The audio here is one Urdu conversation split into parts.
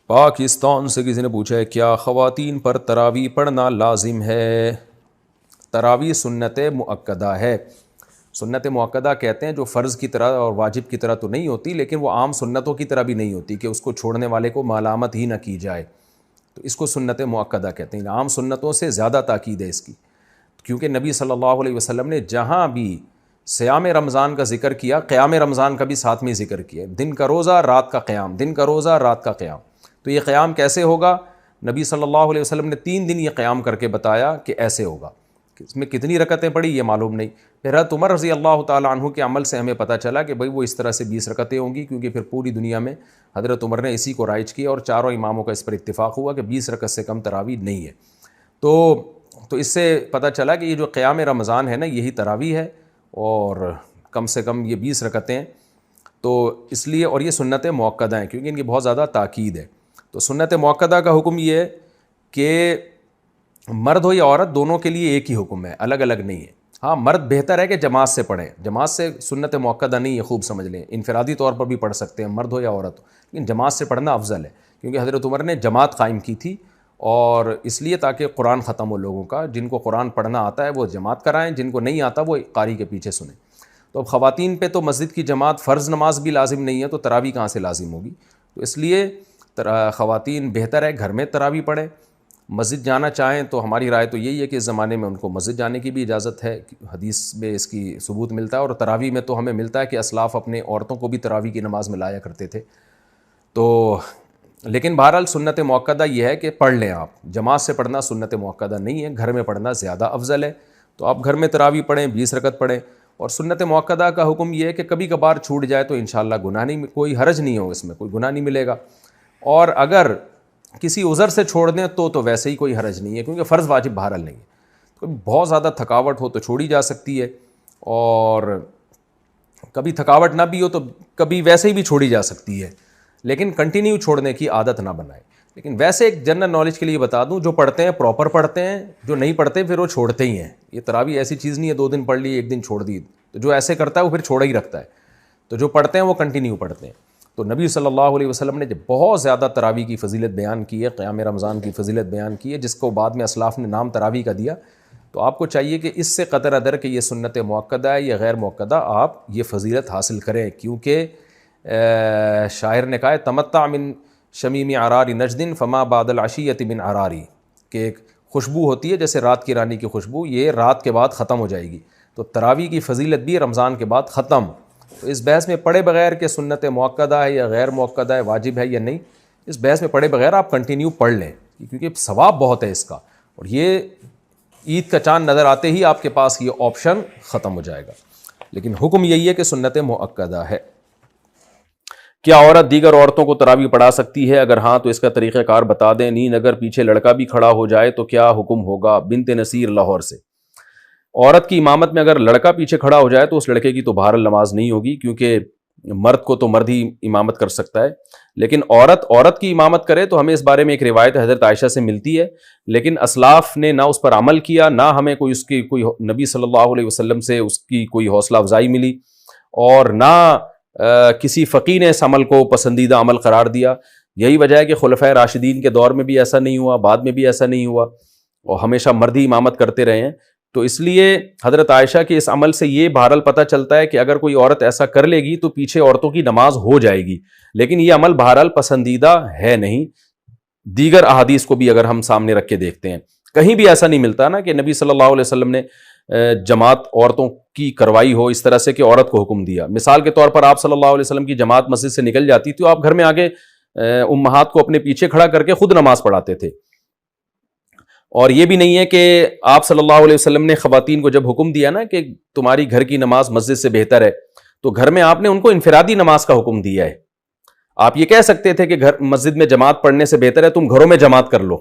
پاکستان سے کسی نے پوچھا ہے کیا خواتین پر تراویح پڑھنا لازم ہے؟ تراویح سنت مؤکدہ ہے. سنت مؤکدہ کہتے ہیں جو فرض کی طرح اور واجب کی طرح تو نہیں ہوتی، لیکن وہ عام سنتوں کی طرح بھی نہیں ہوتی کہ اس کو چھوڑنے والے کو ملامت ہی نہ کی جائے، تو اس کو سنت مؤکدہ کہتے ہیں. عام سنتوں سے زیادہ تاکید ہے اس کی، کیونکہ نبی صلی اللہ علیہ وسلم نے جہاں بھی صیام رمضان کا ذکر کیا، قیام رمضان کا بھی ساتھ میں ذکر کیا. دن کا روزہ رات کا قیام، دن کا روزہ رات کا قیام. تو یہ قیام کیسے ہوگا؟ نبی صلی اللہ علیہ وسلم نے 3 دن یہ قیام کر کے بتایا کہ ایسے ہوگا. اس میں کتنی رکعتیں پڑھی یہ معلوم نہیں. پھر حضرت عمر رضی اللہ تعالیٰ عنہ کے عمل سے ہمیں پتہ چلا کہ بھئی وہ اس طرح سے 20 رکعتیں ہوں گی، کیونکہ پھر پوری دنیا میں حضرت عمر نے اسی کو رائج کیا اور چاروں اماموں کا اس پر اتفاق ہوا کہ 20 رکعت سے کم تراویح نہیں ہے. تو اس سے پتہ چلا کہ یہ جو قیام رمضان ہے نا، یہی تراویح ہے، اور کم سے کم یہ 20 رکعتیں ہیں. تو اس لیے، اور یہ سنت مؤکدہ ہیں کیونکہ ان کی بہت زیادہ تاکید ہے. تو سنت مؤکدہ کا حکم یہ ہے کہ مرد ہو یا عورت دونوں کے لیے ایک ہی حکم ہے، الگ الگ نہیں ہے. ہاں، مرد بہتر ہے کہ جماعت سے پڑھیں، جماعت سے سنت مؤکدہ نہیں ہے، خوب سمجھ لیں. انفرادی طور پر بھی پڑھ سکتے ہیں، مرد ہو یا عورت ہو، لیکن جماعت سے پڑھنا افضل ہے، کیونکہ حضرت عمر نے جماعت قائم کی تھی، اور اس لیے تاکہ قرآن ختم ہو لوگوں کا. جن کو قرآن پڑھنا آتا ہے وہ جماعت کرائیں، جن کو نہیں آتا وہ قاری کے پیچھے سنیں. تو اب خواتین پہ تو مسجد کی جماعت فرض نماز بھی لازم نہیں ہے، تو تراویح کہاں سے لازم ہوگی؟ تو اس لیے خواتین بہتر ہے گھر میں تراویح پڑھیں. مسجد جانا چاہیں تو ہماری رائے تو یہی ہے کہ اس زمانے میں ان کو مسجد جانے کی بھی اجازت ہے، حدیث میں اس کی ثبوت ملتا ہے. اور تراویح میں تو ہمیں ملتا ہے کہ اسلاف اپنے عورتوں کو بھی تراویح کی نماز میں لایا کرتے تھے. تو لیکن بہرحال سنت مؤکدہ یہ ہے کہ پڑھ لیں آپ. جماعت سے پڑھنا سنت مؤکدہ نہیں ہے، گھر میں پڑھنا زیادہ افضل ہے. تو آپ گھر میں تراویح پڑھیں، 20 رکعت پڑھیں. اور سنت مؤکدہ کا حکم یہ ہے کہ کبھی کبھار چھوٹ جائے تو انشاءاللہ گناہ نہیں، کوئی حرج نہیں ہو، اس میں کوئی گناہ نہیں ملے گا. اور اگر کسی عذر سے چھوڑ دیں تو ویسے ہی کوئی حرج نہیں ہے، کیونکہ فرض واجب بہرحال نہیں ہے. تو بہت زیادہ تھکاوٹ ہو تو چھوڑی جا سکتی ہے، اور کبھی تھکاوٹ نہ بھی ہو تو کبھی ویسے ہی بھی چھوڑی جا سکتی ہے، لیکن کنٹینیو چھوڑنے کی عادت نہ بنائیں. لیکن ویسے ایک جنرل نالج کے لیے بتا دوں، جو پڑھتے ہیں پراپر پڑھتے ہیں، جو نہیں پڑھتے پھر وہ چھوڑتے ہی ہیں. یہ تراویح ایسی چیز نہیں ہے 2 دن پڑھ لی 1 دن چھوڑ دی. تو جو ایسے کرتا ہے وہ پھر چھوڑا ہی رکھتا ہے. تو جو پڑھتے ہیں وہ کنٹینیو پڑھتے ہیں. تو نبی صلی اللہ علیہ وسلم نے جب بہت زیادہ تراویح کی فضیلت بیان کی ہے، قیام رمضان کی فضیلت بیان کی ہے، جس کو بعد میں اسلاف نے نام تراویح کا دیا، تو آپ کو چاہیے کہ اس سے قطع نظر کہ یہ سنت مؤکدہ ہے یا غیر مؤکدہ، آپ یہ فضیلت حاصل کریں. کیونکہ شاعر نے کہا ہے تمتع من شمیم عرار نجد فما بعد العشیۃ من عراری، کہ ایک خوشبو ہوتی ہے جیسے رات کی رانی کی خوشبو، یہ رات کے بعد ختم ہو جائے گی. تو تراویح کی فضیلت بھی رمضان کے بعد ختم. تو اس بحث میں پڑھے بغیر کہ سنت مؤکدہ ہے یا غیر مؤکدہ ہے، واجب ہے یا نہیں، اس بحث میں پڑھے بغیر آپ کنٹینیو پڑھ لیں، کیونکہ ثواب بہت ہے اس کا. اور یہ عید کا چاند نظر آتے ہی آپ کے پاس یہ آپشن ختم ہو جائے گا. لیکن حکم یہی ہے کہ سنت مؤکدہ ہے. کیا عورت دیگر عورتوں کو تراویح پڑھا سکتی ہے؟ اگر ہاں تو اس کا طریقہ کار بتا دیں. نیند اگر پیچھے لڑکا بھی کھڑا ہو جائے تو کیا حکم ہوگا؟ بنت نصیر لاہور سے. عورت کی امامت میں اگر لڑکا پیچھے کھڑا ہو جائے تو اس لڑکے کی تو بہرحال نماز نہیں ہوگی، کیونکہ مرد کو تو مرد ہی امامت کر سکتا ہے. لیکن عورت کی امامت کرے تو ہمیں اس بارے میں ایک روایت حضرت عائشہ سے ملتی ہے، لیکن اسلاف نے نہ اس پر عمل کیا، نہ ہمیں کوئی نبی صلی اللہ علیہ وسلم سے اس کی کوئی حوصلہ افزائی ملی، اور نہ کسی فقیہ نے اس عمل کو پسندیدہ عمل قرار دیا. یہی وجہ ہے کہ خلفائے راشدین کے دور میں بھی ایسا نہیں ہوا، بعد میں بھی ایسا نہیں ہوا، اور ہمیشہ مرد ہی امامت کرتے رہے ہیں. تو اس لیے حضرت عائشہ کے اس عمل سے یہ بہرحال پتہ چلتا ہے کہ اگر کوئی عورت ایسا کر لے گی تو پیچھے عورتوں کی نماز ہو جائے گی، لیکن یہ عمل بہرحال پسندیدہ ہے نہیں. دیگر احادیث کو بھی اگر ہم سامنے رکھ کے دیکھتے ہیں، کہیں بھی ایسا نہیں ملتا نا کہ نبی صلی اللہ علیہ وسلم نے جماعت عورتوں کی کروائی ہو اس طرح سے کہ عورت کو حکم دیا. مثال کے طور پر آپ صلی اللہ علیہ وسلم کی جماعت مسجد سے نکل جاتی تو آپ گھر میں آگے امہات کو اپنے پیچھے کھڑا کر کے خود نماز پڑھاتے تھے. اور یہ بھی نہیں ہے کہ آپ صلی اللہ علیہ وسلم نے خواتین کو جب حکم دیا نا کہ تمہاری گھر کی نماز مسجد سے بہتر ہے، تو گھر میں آپ نے ان کو انفرادی نماز کا حکم دیا ہے. آپ یہ کہہ سکتے تھے کہ گھر مسجد میں جماعت پڑھنے سے بہتر ہے تم گھروں میں جماعت کر لو،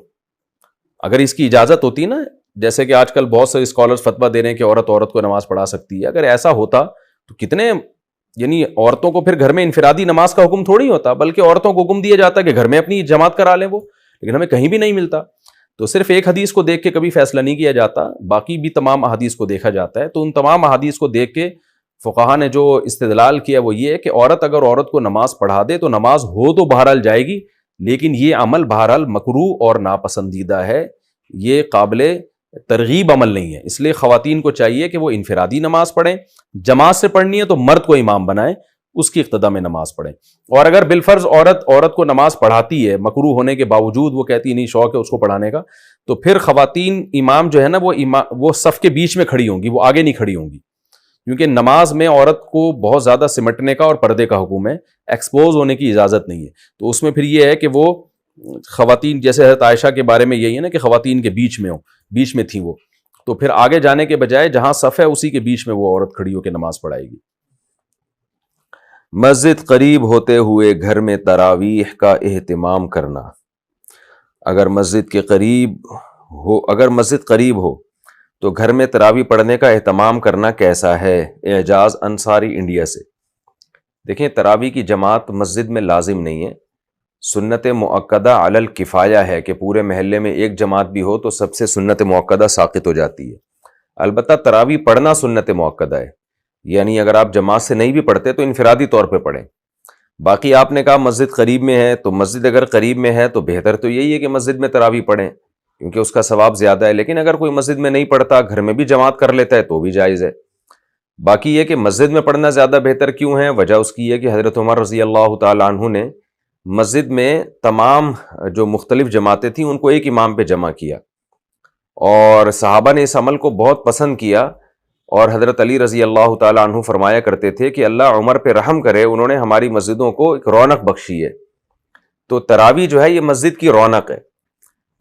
اگر اس کی اجازت ہوتی نا. جیسے کہ آج کل بہت سے اسکالرز فتویٰ دے رہے ہیں کہ عورت کو نماز پڑھا سکتی ہے. اگر ایسا ہوتا تو کتنے، یعنی عورتوں کو پھر گھر میں انفرادی نماز کا حکم تھوڑی ہوتا، بلکہ عورتوں کو حکم دیا جاتا کہ گھر میں اپنی جماعت کرا لیں وہ. لیکن ہمیں کہیں بھی نہیں ملتا. تو صرف ایک حدیث کو دیکھ کے کبھی فیصلہ نہیں کیا جاتا، باقی بھی تمام احادیث کو دیکھا جاتا ہے. تو ان تمام احادیث کو دیکھ کے فقہا نے جو استدلال کیا وہ یہ ہے کہ اگر عورت کو نماز پڑھا دے تو نماز ہو تو بہرحال جائے گی، لیکن یہ عمل بہرحال مکروہ اور ناپسندیدہ ہے، یہ قابل ترغیب عمل نہیں ہے۔ اس لیے خواتین کو چاہیے کہ وہ انفرادی نماز پڑھیں، جماعت سے پڑھنی ہے تو مرد کو امام بنائیں، اس کی اقتداء میں نماز پڑھیں۔ اور اگر بالفرض عورت کو نماز پڑھاتی ہے مکروہ ہونے کے باوجود، وہ کہتی نہیں شوق ہے اس کو پڑھانے کا، تو پھر خواتین امام جو ہے نا وہ صف کے بیچ میں کھڑی ہوں گی، وہ آگے نہیں کھڑی ہوں گی، کیونکہ نماز میں عورت کو بہت زیادہ سمٹنے کا اور پردے کا حکم ہے، ایکسپوز ہونے کی اجازت نہیں ہے۔ تو اس میں پھر یہ ہے کہ وہ خواتین، جیسے حضرت عائشہ کے بارے میں یہی ہے نا کہ خواتین کے بیچ میں تھیں وہ، تو پھر آگے جانے کے بجائے جہاں صف ہے اسی کے بیچ میں وہ عورت کھڑی ہو کے نماز پڑھائے گی۔ مسجد قریب ہوتے ہوئے گھر میں تراویح کا اہتمام کرنا، اگر مسجد قریب ہو تو گھر میں تراویح پڑھنے کا اہتمام کرنا کیسا ہے؟ اعجاز انصاری انڈیا سے۔ دیکھیں، تراویح کی جماعت مسجد میں لازم نہیں ہے، سنت مؤکدہ علی الکفایہ ہے کہ پورے محلے میں ایک جماعت بھی ہو تو سب سے سنت مؤکدہ ساقط ہو جاتی ہے۔ البتہ تراویح پڑھنا سنت مؤکدہ ہے، یعنی اگر آپ جماعت سے نہیں بھی پڑھتے تو انفرادی طور پہ پڑھیں۔ باقی آپ نے کہا مسجد قریب میں ہے، تو مسجد اگر قریب میں ہے تو بہتر تو یہی ہے کہ مسجد میں تراویح پڑھیں، کیونکہ اس کا ثواب زیادہ ہے۔ لیکن اگر کوئی مسجد میں نہیں پڑھتا، گھر میں بھی جماعت کر لیتا ہے تو بھی جائز ہے۔ باقی یہ کہ مسجد میں پڑھنا زیادہ بہتر کیوں ہے، وجہ اس کی ہے کہ حضرت عمر رضی اللہ تعالیٰ عنہ نے مسجد میں تمام جو مختلف جماعتیں تھیں ان کو ایک امام پہ جمع کیا، اور صحابہ نے اس عمل کو بہت پسند کیا، اور حضرت علی رضی اللہ تعالیٰ عنہ فرمایا کرتے تھے کہ اللہ عمر پہ رحم کرے، انہوں نے ہماری مسجدوں کو ایک رونق بخشی ہے۔ تو تراویح جو ہے یہ مسجد کی رونق ہے،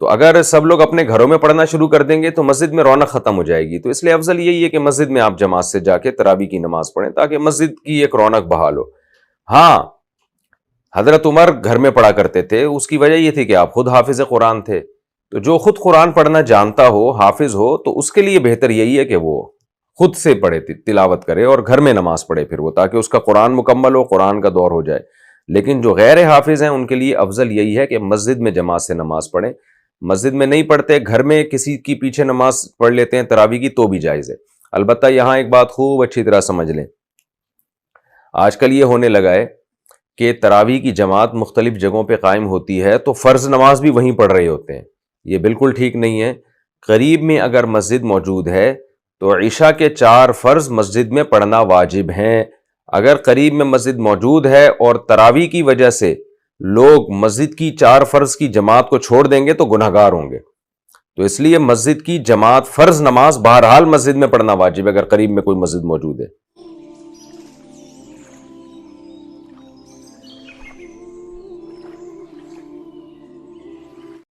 تو اگر سب لوگ اپنے گھروں میں پڑھنا شروع کر دیں گے تو مسجد میں رونق ختم ہو جائے گی۔ تو اس لیے افضل یہی ہے کہ مسجد میں آپ جماعت سے جا کے تراویح کی نماز پڑھیں تاکہ مسجد کی ایک رونق بحال ہو۔ ہاں، حضرت عمر گھر میں پڑھا کرتے تھے، اس کی وجہ یہ تھی کہ آپ خود حافظ قرآن تھے، تو جو خود قرآن پڑھنا جانتا ہو، حافظ ہو، تو اس کے لیے بہتر یہی ہے کہ وہ خود سے پڑھے، تلاوت کرے اور گھر میں نماز پڑھے پھر وہ، تاکہ اس کا قرآن مکمل ہو، قرآن کا دور ہو جائے۔ لیکن جو غیر حافظ ہیں ان کے لیے افضل یہی ہے کہ مسجد میں جماعت سے نماز پڑھیں۔ مسجد میں نہیں پڑھتے، گھر میں کسی کی پیچھے نماز پڑھ لیتے ہیں تراویح کی تو بھی جائز ہے۔ البتہ یہاں ایک بات خوب اچھی طرح سمجھ لیں، آج کل یہ ہونے لگا ہے کہ تراویح کی جماعت مختلف جگہوں پہ قائم ہوتی ہے تو فرض نماز بھی وہیں پڑھ رہے ہوتے ہیں، یہ بالکل ٹھیک نہیں ہے۔ قریب میں اگر مسجد موجود ہے تو عشاء کے 4 فرض مسجد میں پڑھنا واجب ہیں۔ اگر قریب میں مسجد موجود ہے اور تراویح کی وجہ سے لوگ مسجد کی 4 فرض کی جماعت کو چھوڑ دیں گے تو گناہگار ہوں گے، تو اس لیے مسجد کی جماعت فرض نماز بہرحال مسجد میں پڑھنا واجب ہے اگر قریب میں کوئی مسجد موجود ہے۔